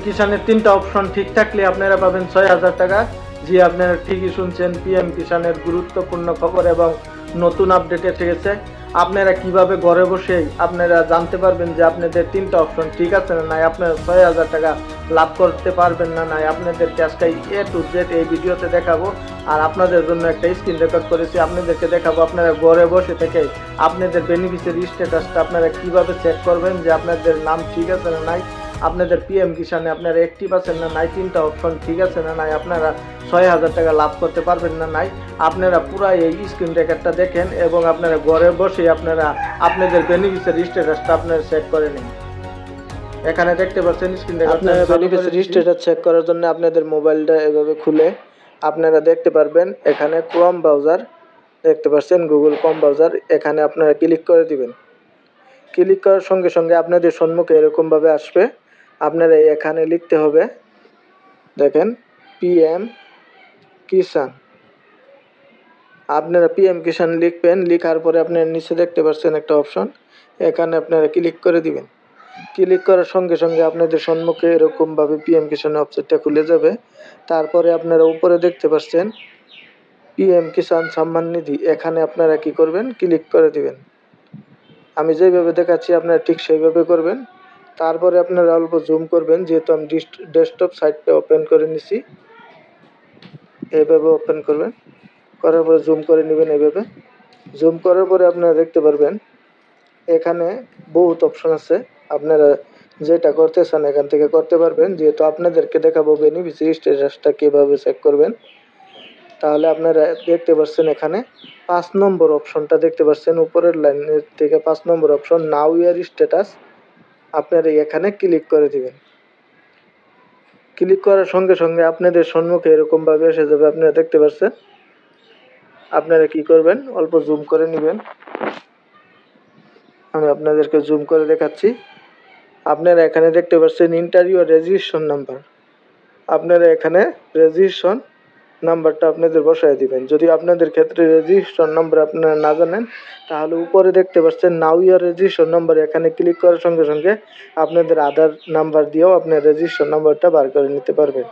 কিষানের 3টা অপশন ঠিক থাকলে আপনারা পাবেন 6,000 টাকা। জি, আপনারা ঠিকই শুনছেন, পিএম কিষানের গুরুত্বপূর্ণ খবর এবং নতুন আপডেট এসে গেছে। আপনারা কিভাবে ঘরে বসেই আপনারা জানতে পারবেন যে আপনাদের 3টা অপশন ঠিক আছে না নাই, আপনারা 6,000 টাকা লাভ করতে পারবেন না নাই, আপনাদেরকে আজকে A to Z এই ভিডিওতে দেখাবো। আর আপনাদের জন্য একটা স্ক্রিন রেকর্ড করেছি, আপনাদেরকে দেখাবো আপনারা ঘরে বসে থেকে আপনাদের বেনিফিশিয়ারি স্ট্যাটাসটা আপনারা কিভাবে চেক করবেন যে আপনাদের নাম ঠিক আছে না নাই, আপনাদের পিএম কিষানে আপনারা অ্যাক্টিভ আছেন না নাই, 3টা অপশন ঠিক আছে না নাই, আপনারা 6,000 টাকা লাভ করতে পারবেন না নাই। আপনারা পুরো এই স্ক্রিন রেকর্ডটা দেখেন এবং আপনারা ঘরে বসে আপনারা আপনাদের বেনিফিশিয়ারি স্ট্যাটাসটা আপনারা চেক করে নিন। এখানে দেখতে পাচ্ছেন স্ক্রিন রেকর্ড। আপনারা বেনিফিশিয়ারি স্ট্যাটাস চেক করার জন্য আপনাদের মোবাইলটা এভাবে খুলে আপনারা দেখতে পারবেন এখানে ক্রোম ব্রাউজার দেখতে পাচ্ছেন, গুগল ক্রোম ব্রাউজার, এখানে আপনারা ক্লিক করে দিবেন। ক্লিক করার সঙ্গে সঙ্গে আপনাদের সম্মুখে এরকমভাবে আসবে। আপনারা এখানে লিখতে হবে, দেখেন পিএম কিষান। আপনারা পিএম কিষান লিখবেন, লিখার পরে আপনারা নিচে দেখতে পাচ্ছেন একটা অপশন, এখানে আপনারা ক্লিক করে দিবেন। ক্লিক করার সঙ্গে সঙ্গে আপনাদের সম্মুখে এরকমভাবে পিএম কিষানের ওয়েবসাইটটা খুলে যাবে। তারপরে আপনারা উপরে দেখতে পাচ্ছেন পিএম কিষান সম্মান নিধি, এখানে আপনারা কি করবেন, ক্লিক করে দিবেন। আমি যেভাবে দেখাচ্ছি আপনারা ঠিক সেইভাবে করবেন। তারপরে আপনারা অল্প জুম করবেন, যেহেতু আমি ডেস্কটপ সাইটটা ওপেন করে নিছি, এইভাবে ওপেন করবেন, করার পরে জুম করে নেবেন। এইভাবে জুম করার পরে আপনারা দেখতে পারবেন এখানে বহুত অপশন আছে, আপনারা যেটা করতে চান এখান থেকে করতে পারবেন। যেহেতু আপনাদেরকে দেখাবো বেনিফিশিয়ারি স্ট্যাটাসটা কীভাবে চেক করবেন, তাহলে আপনারা দেখতে পাচ্ছেন এখানে 5 নম্বর অপশনটা দেখতে পাচ্ছেন উপরের লাইনের থেকে 5 নম্বর অপশন নাও ইয়ার স্ট্যাটাস, আপনারা এখানে ক্লিক করে দিবেন। ক্লিক করার সঙ্গে সঙ্গে আপনাদের সম্মুখে এরকমভাবে এসে যাবে, আপনারা দেখতে পাচ্ছেন। আপনারা কি করবেন, অল্প জুম করে নেবেন, আমি আপনাদেরকে জুম করে দেখাচ্ছি। আপনারা এখানে দেখতে পাচ্ছেন ইন্টারভিউ রেজিস্ট্রেশন নাম্বার, আপনারা এখানে রেজিস্ট্রেশন নাম্বারটা আপনাদের বসায় দিবেন। যদি আপনাদের ক্ষেত্রে রেজিস্ট্রেশন নাম্বার আপনারা না জানেন, তাহলে উপরে দেখতে পাচ্ছেন নাও ইয়ার রেজিস্ট্রেশন নাম্বার, এখানে ক্লিক করার সঙ্গে সঙ্গে আপনাদের আধার নাম্বার দিয়েও আপনার রেজিস্ট্রেশন নাম্বারটা বার করে নিতে পারবেন।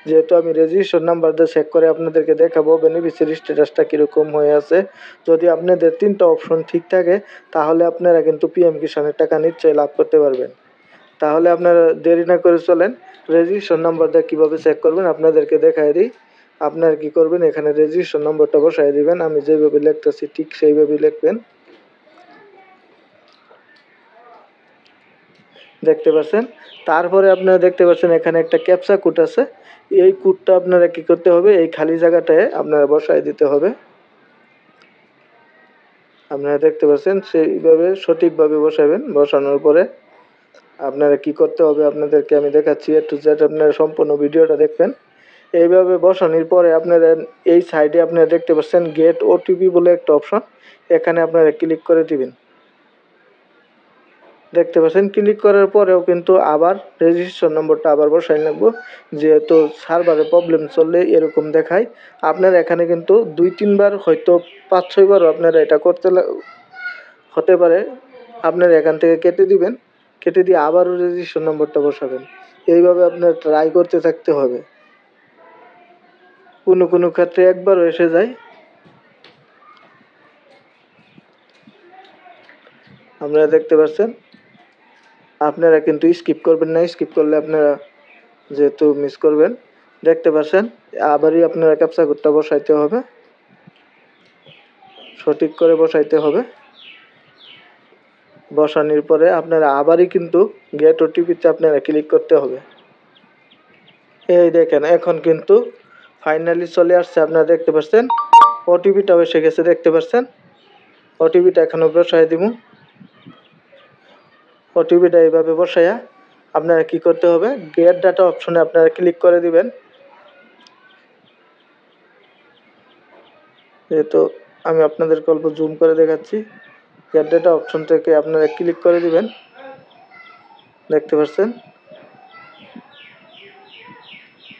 যেহেতু আমি রেজিস্ট্রেশন নাম্বার দিয়ে চেক করে আপনাদেরকে দেখাবো বেনিফিশিয়ারি স্ট্যাটাসটা কীরকম হয়ে আছে। যদি আপনাদের 3টা অপশন ঠিক থাকে তাহলে আপনারা কিন্তু পিএম কিষানের টাকা নিশ্চয়ই লাভ করতে পারবেন। তাহলে আপনারা দেরি না করে চলেন, রেজিস্ট্রেশন নাম্বারটা কীভাবে চেক করবেন আপনাদেরকে দেখাই দিই। আপনারা কি করবেন, এখানে রেজিস্ট্রেশন নম্বরটা বসাই দিবেন, আমি যেভাবে লিখতেছি ঠিক সেইভাবে লিখবেন। দেখতে পাচ্ছেন, তারপরে আপনারা দেখতে পাচ্ছেন এখানে একটা ক্যাপচা কোড আছে, এই কোডটা আপনারা কি করতে হবে, এই খালি জায়গাটায় আপনারা বসাই দিতে হবে। আপনারা দেখতে পাচ্ছেন সেইভাবে সঠিকভাবে বসাবেন। বসানোর পরে আপনারা কি করতে হবে আপনাদেরকে আমি দেখাচ্ছি, A to Z আপনারা সম্পূর্ণ ভিডিওটা দেখবেন। এইভাবে বসানোর পরে আপনারা এই সাইডে আপনারা দেখতে পাচ্ছেন গেট ওটিপি বলে একটা অপশন, এখানে আপনারা ক্লিক করে দিবেন। দেখতে পাচ্ছেন ক্লিক করার পরেও কিন্তু আবার রেজিস্ট্রেশন নম্বরটা আবার বসাই নেবো, যেহেতু সার্ভারে প্রবলেম চললে এরকম দেখায়। আপনারা এখানে কিন্তু 2-3 বার হয়তো 5-6 বারও আপনারা এটা করতে হতে পারে। আপনারা এখান থেকে কেটে দিবেন, কেটে দিয়ে আবারও রেজিস্ট্রেশন নম্বরটা বসাবেন। এইভাবে আপনার ট্রাই করতে থাকতে হবে। কোনো ক্ষেত্রে একবারও এসে যায়। আপনারা দেখতে পাচ্ছেন, আপনারা কিন্তু স্কিপ করবেন না, স্কিপ করলে আপনারা যেহেতু মিস করবেন। দেখতে পাচ্ছেন আবারই আপনারা ক্যাপচা কোডটা বসাইতে হবে, সঠিক করে বসাইতে হবে। বসানোর পরে আপনারা আবারই কিন্তু গেট ওটিপিতে আপনারা ক্লিক করতে হবে। এই দেখেন এখন কিন্তু ফাইনালি চলে আসছে, আপনারা দেখতে পাচ্ছেন ওটিপিটাও এসে গেছে, দেখতে পাচ্ছেন। ওটিপিটা এখনও বসাই দিব। ওটিপিটা এইভাবে বসাইয়া আপনারা কি করতে হবে, গেট ডাটা অপশনে আপনারা ক্লিক করে দিবেন। যেহেতু আমি আপনাদেরকে অল্প জুম করে দেখাচ্ছি, গেট ডাটা অপশন থেকে আপনারা ক্লিক করে দিবেন। দেখতে পাচ্ছেন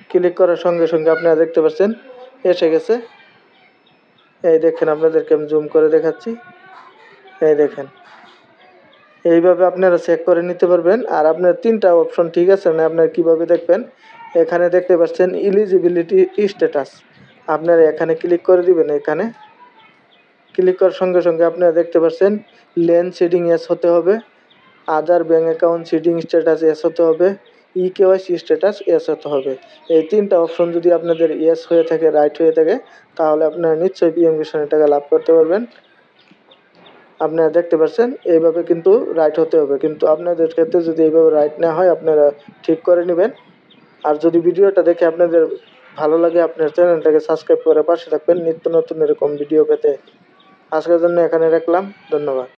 ক্লিক করার সঙ্গে সঙ্গে আপনারা দেখতে পাচ্ছেন এসে গেছে। এই দেখেন আপনাদেরকে আমি জুম করে দেখাচ্ছি, এই দেখেন এইভাবে আপনারা চেক করে নিতে পারবেন। আর আপনার 3টা অপশন ঠিক আছে না, আপনারা কীভাবে দেখবেন, এখানে দেখতে পাচ্ছেন এলিজিবিলিটি স্ট্যাটাস, আপনারা এখানে ক্লিক করে দিবেন। এখানে ক্লিক করার সঙ্গে সঙ্গে আপনারা দেখতে পাচ্ছেন লেন সিডিং এস হতে হবে, other bank account seeding status yes হতে হবে, কেওয়াইসি স্ট্যাটাস এস হতে হবে। এই 3টা অপশন যদি আপনাদের ইয়েস হয়ে থাকে, রাইট হয়ে থাকে, তাহলে আপনারা নিশ্চয়ই পিএম কিষাণের টাকা লাভ করতে পারবেন। আপনারা দেখতে পাচ্ছেন এইভাবে কিন্তু রাইট হতে হবে, কিন্তু আপনাদের ক্ষেত্রে যদি এইভাবে রাইট না হয় আপনারা ঠিক করে নেবেন। আর যদি ভিডিওটা দেখে আপনাদের ভালো লাগে, আপনার চ্যানেলটাকে সাবস্ক্রাইব করে পাশে থাকবেন নিত্য নতুন এরকম ভিডিও পেতে। আজকের জন্য এখানে রাখলাম, ধন্যবাদ।